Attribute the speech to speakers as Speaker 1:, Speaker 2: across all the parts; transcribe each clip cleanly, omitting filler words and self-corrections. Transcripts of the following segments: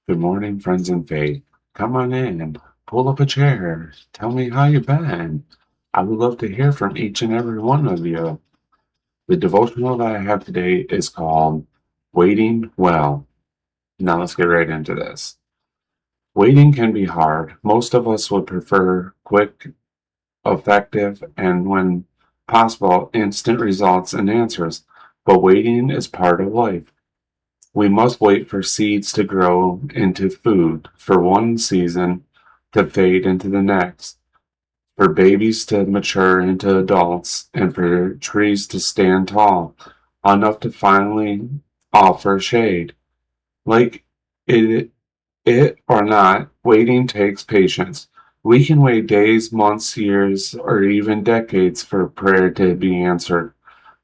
Speaker 1: Good morning, friends in faith. Come on in, pull up a chair. Tell me how you been. I would love to hear from each and every one of you. The devotional that I have today is called Waiting Well. Now let's get right into this. Waiting can be hard. Most of us would prefer quick, effective, and when possible, instant results and answers. But waiting is part of life. We must wait for seeds to grow into food, for one season to fade into the next, for babies to mature into adults, and for trees to stand tall enough to finally offer shade. Like it, it or not, waiting takes patience. We can wait days, months, years, or even decades for prayer to be answered,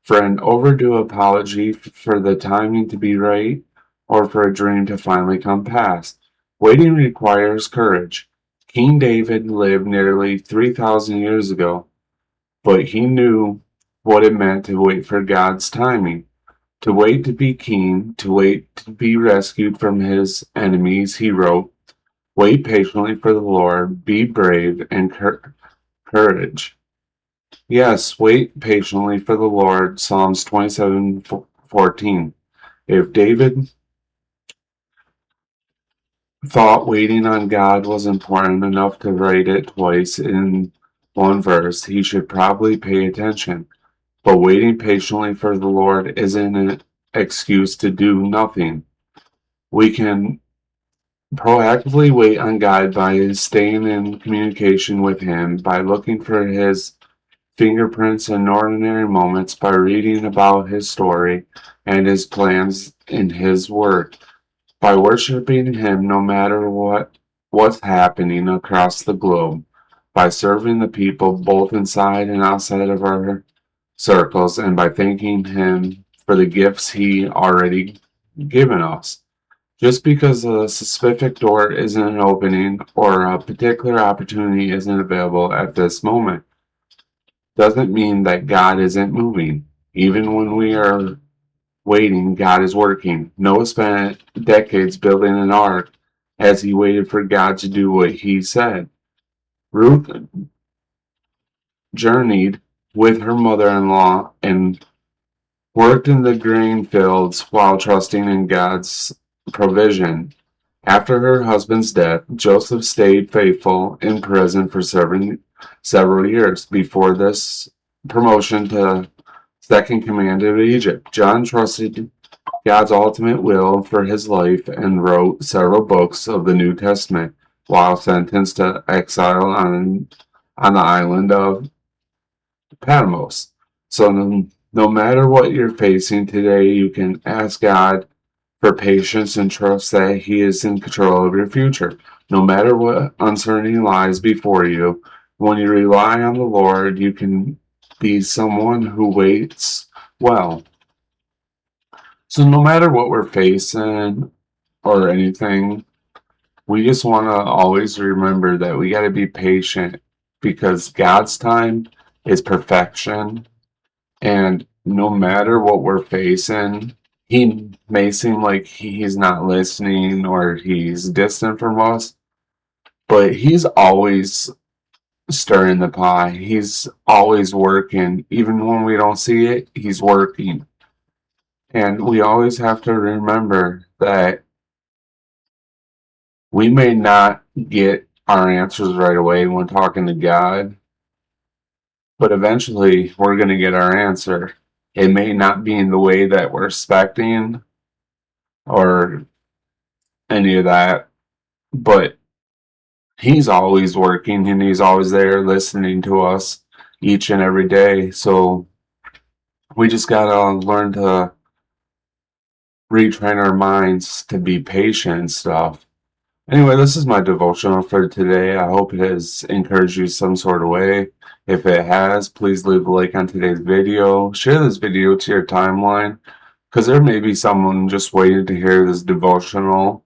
Speaker 1: for an overdue apology, for the timing to be right, or for a dream to finally come past. Waiting requires courage. King David lived nearly 3,000 years ago, but he knew what it meant to wait for God's timing. To wait to be king, to wait to be rescued from his enemies, he wrote, "Wait patiently for the Lord, be brave and courage." Yes, wait patiently for the Lord. Psalms 27:14. If David thought waiting on God was important enough to write it twice in one verse, he should probably pay attention. But waiting patiently for the Lord isn't an excuse to do nothing. We can proactively wait on God by staying in communication with Him, by looking for His fingerprints in ordinary moments, by reading about His story and His plans in His Word, by worshiping Him no matter what's happening across the globe, by serving the people both inside and outside of our circles, and by thanking Him for the gifts He already given us. Just because a specific door isn't opening or a particular opportunity isn't available at this moment doesn't mean that God isn't moving. Even when we are waiting, God is working. Noah spent decades building an ark as he waited for God to do what he said. Ruth journeyed with her mother in law and worked in the grain fields while trusting in God's provision. After her husband's death, Joseph stayed faithful in prison for several years before this promotion to second commander of Egypt. John trusted God's ultimate will for his life and wrote several books of the New Testament while sentenced to exile on the island of Patmos. So no matter what you're facing today, you can ask God for patience and trust that He is in control of your future. No matter what uncertainty lies before you, when you rely on the Lord, you can be someone who waits well. So, no matter what we're facing or anything, we just want to always remember that we got to be patient because God's time is perfection. And no matter what we're facing, he may seem like he's not listening or he's distant from us, but he's always stirring the pie. He's always working. Even when we don't see it, he's working. And we always have to remember that we may not get our answers right away when talking to God, but eventually we're going to get our answer. It may not be in the way that we're expecting or any of that, but he's always working and he's always there listening to us each and every day. So we just gotta learn to retrain our minds to be patient and stuff. Anyway, this is my devotional for today. I hope it has encouraged you some sort of way. If it has, please leave a like on today's video. Share this video to your timeline because there may be someone just waiting to hear this devotional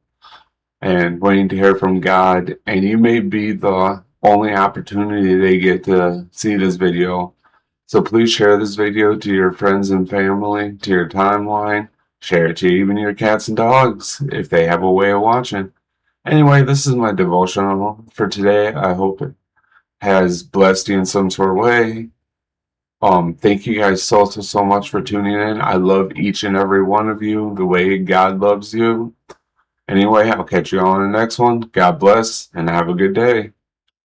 Speaker 1: and waiting to hear from God, and you may be the only opportunity they get to see this video. So please share this video to your friends and family, to your timeline. Share it to even your cats and dogs if they have a way of watching. Anyway, this is my devotional for today. I hope it has blessed you in some sort of way. Thank you guys so much for tuning in. I love each and every one of you the way God loves you. Anyway, I'll catch you on the next one. God bless and have a good day.